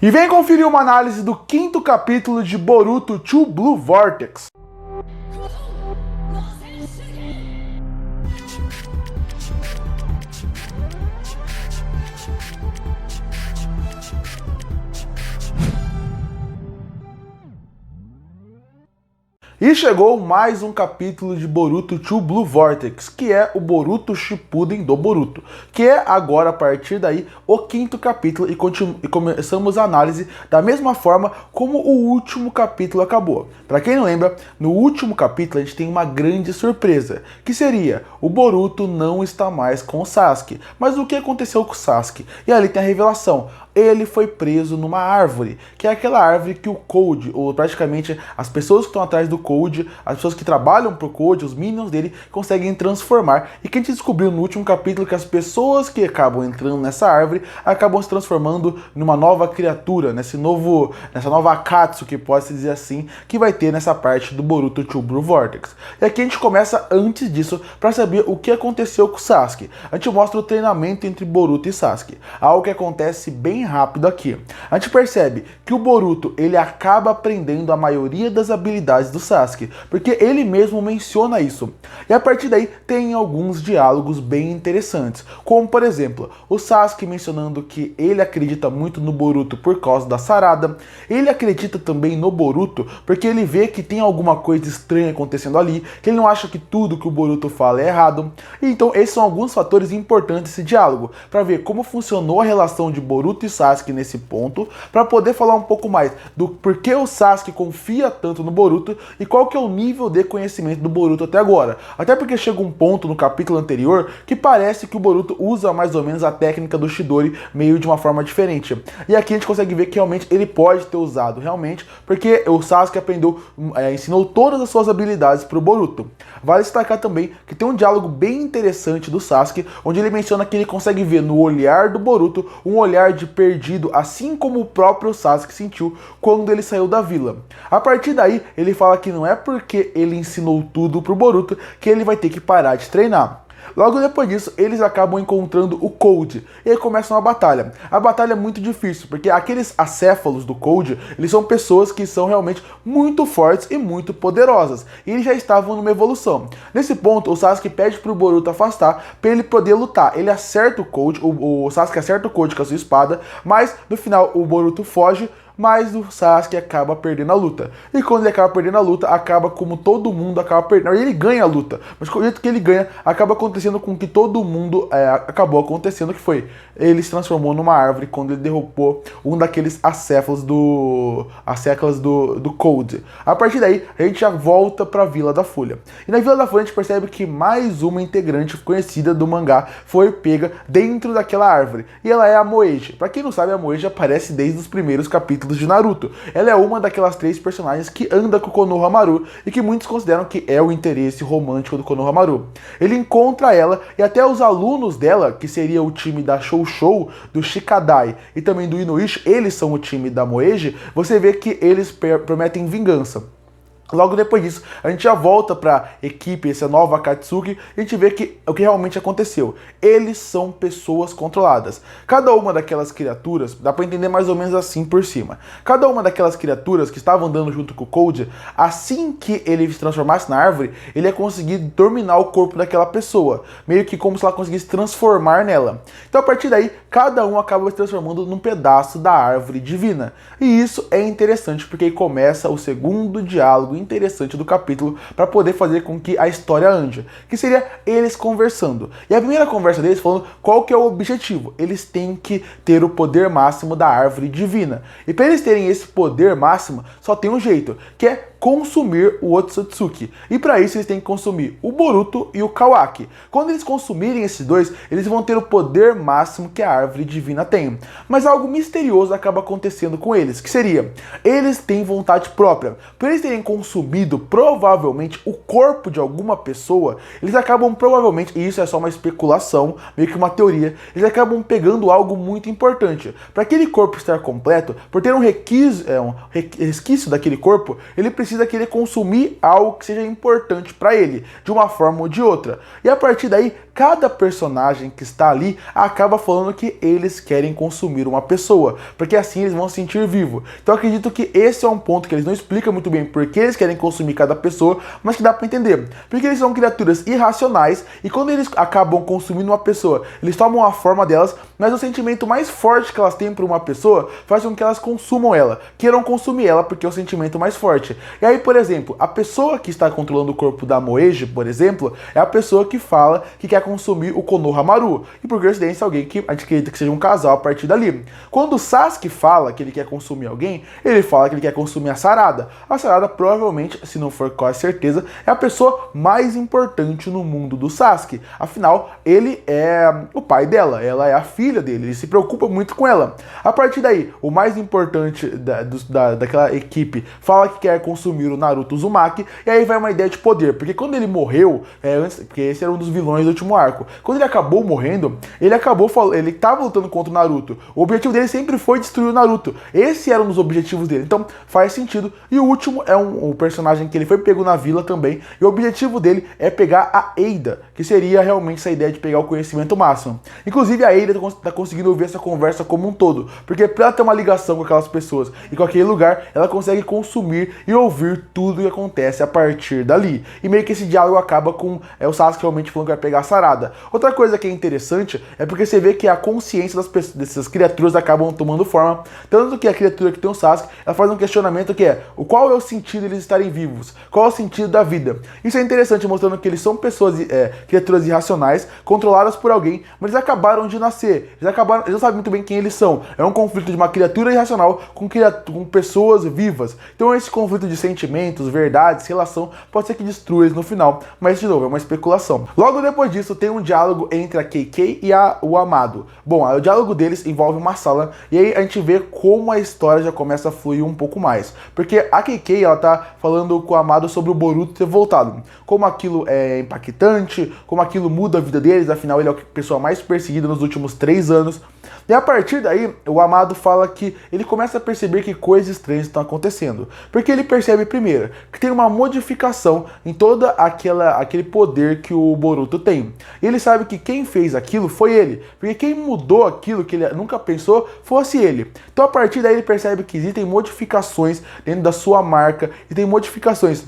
E vem conferir uma análise do 5º capítulo de Boruto True Blue Vortex. E chegou mais um capítulo de Boruto True Blue Vortex, que é o Boruto Shippuden do Boruto, que é agora, a partir daí, o 5º capítulo, e começamos a análise da mesma forma como o último capítulo acabou. Pra quem não lembra, no último capítulo a gente tem uma grande surpresa, que seria o Boruto não está mais com o Sasuke. Mas o que aconteceu com o Sasuke? E ali tem a revelação. Ele foi preso numa árvore, que é aquela árvore que o Code, ou praticamente as pessoas que estão atrás do Code, as pessoas que trabalham pro Code, os minions dele, conseguem transformar. E que a gente descobriu no último capítulo que as pessoas que acabam entrando nessa árvore acabam se transformando numa nova criatura, nessa nova Akatsuki, pode-se dizer assim, que vai ter nessa parte do Boruto True Blue Vortex. E aqui a gente começa antes disso para saber o que aconteceu com o Sasuke. A gente mostra o treinamento entre Boruto e Sasuke, algo que acontece bem rápido aqui. A gente percebe que o Boruto, ele acaba aprendendo a maioria das habilidades do Sasuke, porque ele mesmo menciona isso. E a partir daí tem alguns diálogos bem interessantes, como por exemplo, o Sasuke mencionando que ele acredita muito no Boruto por causa da Sarada, ele acredita também no Boruto porque ele vê que tem alguma coisa estranha acontecendo ali, que ele não acha que tudo que o Boruto fala é errado. E então esses são alguns fatores importantes desse diálogo, para ver como funcionou a relação de Boruto e Sasuke nesse ponto, para poder falar um pouco mais do porquê o Sasuke confia tanto no Boruto e qual que é o nível de conhecimento do Boruto até agora. Até porque chega um ponto no capítulo anterior que parece que o Boruto usa mais ou menos a técnica do Chidori meio de uma forma diferente. E aqui a gente consegue ver que realmente ele pode ter usado realmente, porque o Sasuke ensinou todas as suas habilidades para o Boruto. Vale destacar também que tem um diálogo bem interessante do Sasuke, onde ele menciona que ele consegue ver no olhar do Boruto um olhar de perdido, assim como o próprio Sasuke sentiu quando ele saiu da vila. A partir daí, ele fala que não é porque ele ensinou tudo pro Boruto que ele vai ter que parar de treinar. Logo depois disso, eles acabam encontrando o Code, e aí começa uma batalha. A batalha é muito difícil, porque aqueles acéfalos do Code, eles são pessoas que são realmente muito fortes e muito poderosas, e eles já estavam numa evolução. Nesse ponto, o Sasuke pede pro Boruto afastar, para ele poder lutar. Ele acerta o Code, o Sasuke acerta o Code com a sua espada, mas no final o Boruto foge, mas o Sasuke acaba perdendo a luta. E quando ele acaba perdendo a luta, acaba como todo mundo acaba perdendo. Ele ganha a luta, mas do jeito que ele ganha, acaba acontecendo com que todo mundo acabou acontecendo, que foi, ele se transformou numa árvore quando ele derrubou um daqueles acéfalos do Code. A partir daí, a gente já volta pra Vila da Folha. E na Vila da Folha a gente percebe que mais uma integrante conhecida do mangá foi pega dentro daquela árvore. E ela é a Moeji. Pra quem não sabe, a Moeji aparece desde os primeiros capítulos de Naruto. Ela é uma daquelas 3 personagens que anda com o Konohamaru e que muitos consideram que é o interesse romântico do Konohamaru. Ele encontra ela e até os alunos dela, que seria o time da Shoushou, do Shikadai e também do Inuishi, eles são o time da Moeji, você vê que eles prometem vingança. Logo depois disso, a gente já volta para a equipe, essa nova Akatsuki, e a gente vê que o que realmente aconteceu. Eles são pessoas controladas. Cada uma daquelas criaturas, dá para entender mais ou menos assim por cima. Cada uma daquelas criaturas que estavam andando junto com o Code, assim que ele se transformasse na árvore, ele ia conseguir dominar o corpo daquela pessoa. Meio que como se ela conseguisse transformar nela. Então a partir daí, cada um acaba se transformando num pedaço da árvore divina. E isso é interessante porque aí começa o segundo diálogo interessante do capítulo para poder fazer com que a história ande, que seria eles conversando. E a primeira conversa deles falando qual que é o objetivo. Eles têm que ter o poder máximo da árvore divina. E para eles terem esse poder máximo, só tem um jeito, que é consumir o Otsutsuki. E para isso eles têm que consumir o Boruto e o Kawaki. Quando eles consumirem esses dois, eles vão ter o poder máximo que a árvore divina tem. Mas algo misterioso acaba acontecendo com eles, que seria, eles têm vontade própria. Por eles terem consumido provavelmente o corpo de alguma pessoa, eles acabam provavelmente, e isso é só uma especulação, meio que uma teoria, eles acabam pegando algo muito importante. Para aquele corpo estar completo, por ter um resquício daquele corpo, ele precisa precisa querer consumir algo que seja importante para ele, de uma forma ou de outra. E a partir daí, cada personagem que está ali acaba falando que eles querem consumir uma pessoa, porque assim eles vão se sentir vivos. Então eu acredito que esse é um ponto que eles não explicam muito bem porque eles querem consumir cada pessoa, mas que dá para entender. Porque eles são criaturas irracionais e quando eles acabam consumindo uma pessoa, eles tomam a forma delas, mas o sentimento mais forte que elas têm por uma pessoa faz com que elas consumam ela, queiram consumir ela porque é o sentimento mais forte. E aí, por exemplo, a pessoa que está controlando o corpo da Moeji, por exemplo, é a pessoa que fala que quer consumir o Konohamaru. E por coincidência, alguém que a gente acredita que seja um casal a partir dali. Quando o Sasuke fala que ele quer consumir alguém, ele fala que ele quer consumir a Sarada. A Sarada provavelmente, se não for com certeza, é a pessoa mais importante no mundo do Sasuke. Afinal, ele é o pai dela, ela é a filha dele, ele se preocupa muito com ela. A partir daí, o mais importante daquela equipe fala que quer consumir o Naruto Uzumaki, e aí vai uma ideia de poder, porque quando ele morreu, porque esse era um dos vilões do último arco, quando ele acabou morrendo, ele estava lutando contra o Naruto. O objetivo dele sempre foi destruir o Naruto. Esse era um dos objetivos dele. Então faz sentido. E o último é um personagem que ele foi pego na vila também. E o objetivo dele é pegar a Eida, que seria realmente essa ideia de pegar o conhecimento máximo. Inclusive a Eida está conseguindo ouvir essa conversa como um todo. Porque pra ela ter uma ligação com aquelas pessoas e com aquele lugar, ela consegue consumir e ouvir tudo que acontece a partir dali. E meio que esse diálogo acaba com o Sasuke realmente falando que vai pegar a Sarada. Outra coisa que é interessante é porque você vê que a consciência dessas criaturas acabam tomando forma, tanto que a criatura que tem o Sasuke, ela faz um questionamento que é, qual é o sentido de eles estarem vivos? Qual é o sentido da vida? Isso é interessante, mostrando que eles são pessoas, criaturas irracionais, controladas por alguém, mas eles acabaram de nascer, eles não sabem muito bem quem eles são. É um conflito de uma criatura irracional com pessoas vivas. Então esse conflito de sentimentos, verdades, relação, pode ser que destrua eles no final, mas de novo, é uma especulação. Logo depois disso, tem um diálogo entre a KK e o Amado. Bom, o diálogo deles envolve uma sala, e aí a gente vê como a história já começa a fluir um pouco mais. Porque a KK, ela tá falando com o Amado sobre o Boruto ter voltado. Como aquilo é impactante, como aquilo muda a vida deles, afinal ele é a pessoa mais perseguida nos últimos 3 anos. E a partir daí, o Amado fala que ele começa a perceber que coisas estranhas estão acontecendo. Porque ele percebe primeiro que tem uma modificação em todo aquele poder que o Boruto tem. E ele sabe que quem fez aquilo foi ele. Porque quem mudou aquilo que ele nunca pensou fosse ele. Então a partir daí ele percebe que existem modificações dentro da sua marca e tem modificações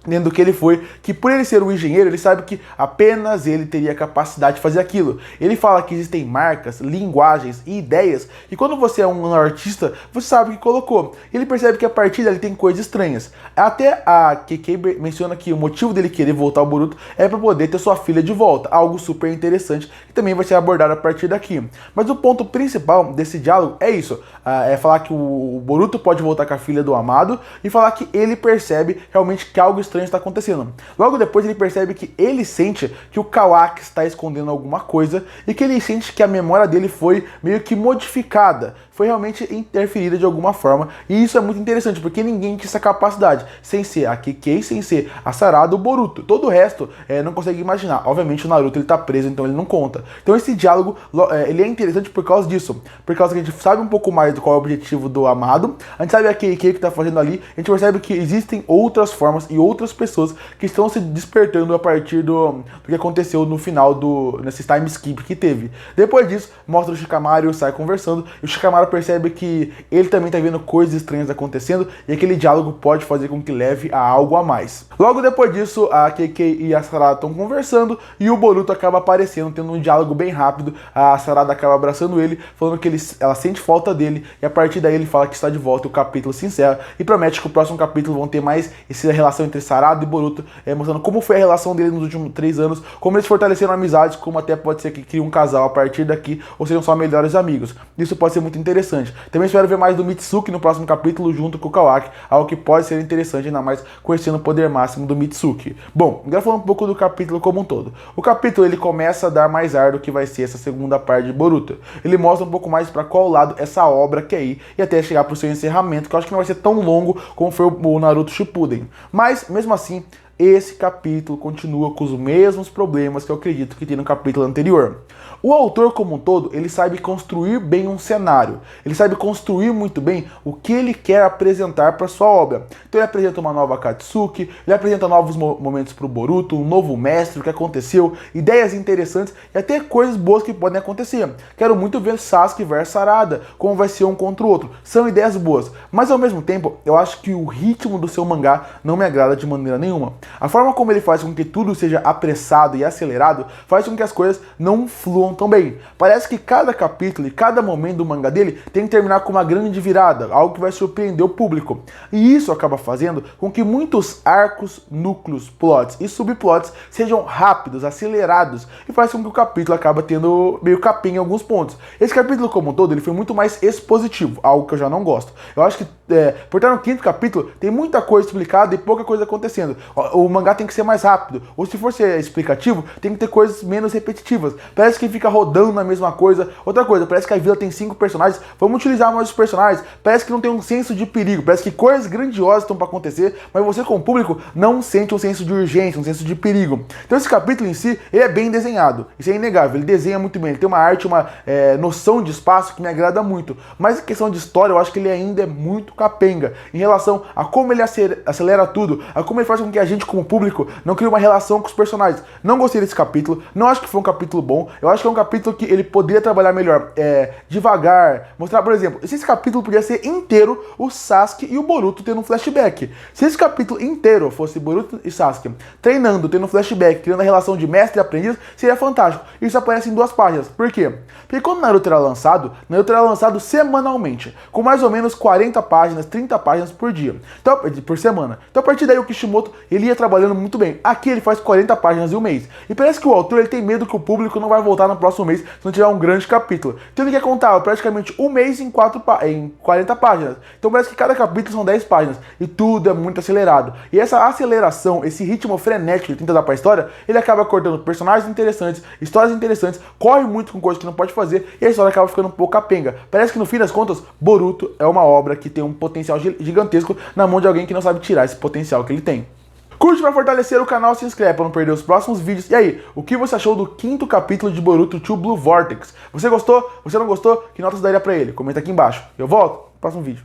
dentro do que ele foi, que por ele ser um engenheiro, ele sabe que apenas ele teria capacidade de fazer aquilo. Ele fala que existem marcas, linguagens e ideias, e quando você é um artista, você sabe o que colocou. Ele percebe que a partir dali tem coisas estranhas. Até a KK menciona que o motivo dele querer voltar ao Boruto é para poder ter sua filha de volta, algo super interessante, que também vai ser abordado a partir daqui. Mas o ponto principal desse diálogo é isso, é falar que o Boruto pode voltar com a filha do Amado, e falar que ele percebe realmente que algo estranho está acontecendo. Logo depois ele percebe que ele sente que o Kawaki está escondendo alguma coisa e que ele sente que a memória dele foi meio que modificada, foi realmente interferida de alguma forma, e isso é muito interessante porque ninguém tinha essa capacidade, sem ser a Kikei, sem ser a Sarada ou o Boruto. Todo o resto não consegue imaginar. Obviamente o Naruto ele tá preso, então ele não conta. Então esse diálogo ele é interessante por causa disso, por causa que a gente sabe um pouco mais do qual é o objetivo do Amado, a gente sabe a Kikei que tá fazendo ali, a gente percebe que existem outras formas e outras pessoas que estão se despertando a partir do que aconteceu no final nesse time skip que teve. Depois disso, mostra o Shikamaru e o Sai conversando, e o Shikamaru percebe que ele também tá vendo coisas estranhas acontecendo, e aquele diálogo pode fazer com que leve a algo a mais. Logo depois disso, a KK e a Sarada estão conversando, e o Boruto acaba aparecendo, tendo um diálogo bem rápido. A Sarada acaba abraçando ele, falando que ela sente falta dele, e a partir daí ele fala que está de volta, e o capítulo se encerra, e promete que o próximo capítulo vão ter mais essa relação entre Sarada e Boruto, mostrando como foi a relação dele nos últimos 3 anos, como eles fortaleceram a amizade, como até pode ser que crie um casal a partir daqui, ou sejam só melhores amigos. Isso pode ser muito interessante. Também espero ver mais do Mitsuki no próximo capítulo junto com o Kawaki, algo que pode ser interessante, ainda mais conhecendo o poder máximo do Mitsuki. Bom, agora falando um pouco do capítulo como um todo. O capítulo ele começa a dar mais ar do que vai ser essa segunda parte de Boruto. Ele mostra um pouco mais para qual lado essa obra quer ir, e até chegar para o seu encerramento, que eu acho que não vai ser tão longo como foi o Naruto Shippuden. Mas, mesmo assim, esse capítulo continua com os mesmos problemas que eu acredito que tem no capítulo anterior. O autor como um todo, ele sabe construir bem um cenário, ele sabe construir muito bem o que ele quer apresentar para sua obra. Então ele apresenta uma nova Akatsuki, ele apresenta novos momentos para o Boruto, um novo mestre, o que aconteceu, ideias interessantes e até coisas boas que podem acontecer. Quero muito ver Sasuke versus Sarada, como vai ser um contra o outro. São ideias boas, mas ao mesmo tempo, eu acho que o ritmo do seu mangá não me agrada de maneira nenhuma. A forma como ele faz com que tudo seja apressado e acelerado faz com que as coisas não fluam tão bem. Parece que cada capítulo e cada momento do mangá dele tem que terminar com uma grande virada, algo que vai surpreender o público. E isso acaba fazendo com que muitos arcos, núcleos, plots e subplots sejam rápidos, acelerados, e faz com que o capítulo acabe tendo meio capim em alguns pontos. Esse capítulo como um todo, ele foi muito mais expositivo, algo que eu já não gosto. Eu acho que, por estar no quinto capítulo, tem muita coisa explicada e pouca coisa acontecendo. O mangá tem que ser mais rápido, ou se for ser explicativo, tem que ter coisas menos repetitivas. Parece que fica rodando na mesma coisa. Outra coisa, parece que a vila tem 5 personagens, vamos utilizar mais os personagens. Parece que não tem um senso de perigo, parece que coisas grandiosas estão para acontecer, mas você como público não sente um senso de urgência, um senso de perigo. Então esse capítulo em si, ele é bem desenhado, isso é inegável, ele desenha muito bem, ele tem uma arte, uma noção de espaço que me agrada muito, mas em questão de história, eu acho que ele ainda é muito capenga, em relação a como ele acelera tudo, a como ele faz com que a gente como público não crie uma relação com os personagens. Não gostei desse capítulo, não acho que foi um capítulo bom, eu acho que é um capítulo que ele poderia trabalhar melhor, devagar, mostrar, por exemplo, se esse capítulo podia ser inteiro o Sasuke e o Boruto tendo um flashback. Se esse capítulo inteiro fosse Boruto e Sasuke treinando, tendo um flashback, criando a relação de mestre e aprendiz, seria fantástico. Isso aparece em 2 páginas. Por quê? Porque quando Naruto era lançado semanalmente, com mais ou menos 40 páginas, 30 páginas por dia, então, por semana. Então a partir daí o Kishimoto, ele ia trabalhando muito bem. Aqui ele faz 40 páginas em um mês. E parece que o autor, ele tem medo que o público não vai voltar no próximo mês se não tiver um grande capítulo. Então ele quer contar praticamente um mês em 40 páginas. Então parece que cada capítulo são 10 páginas. E tudo é muito acelerado. E essa aceleração, esse ritmo frenético que ele tenta dar pra história, ele acaba cortando personagens interessantes, histórias interessantes, corre muito com coisas que não pode fazer, e a história acaba ficando um pouco capenga. Parece que no fim das contas, Boruto é uma obra que tem um potencial gigantesco na mão de alguém que não sabe tirar esse potencial que ele tem. Curte para fortalecer o canal, se inscreve para não perder os próximos vídeos. E aí, o que você achou do 5º capítulo de Boruto 2 Blue Vortex? Você gostou? Você não gostou? Que notas daria para ele? Comenta aqui embaixo. Eu volto no próximo vídeo.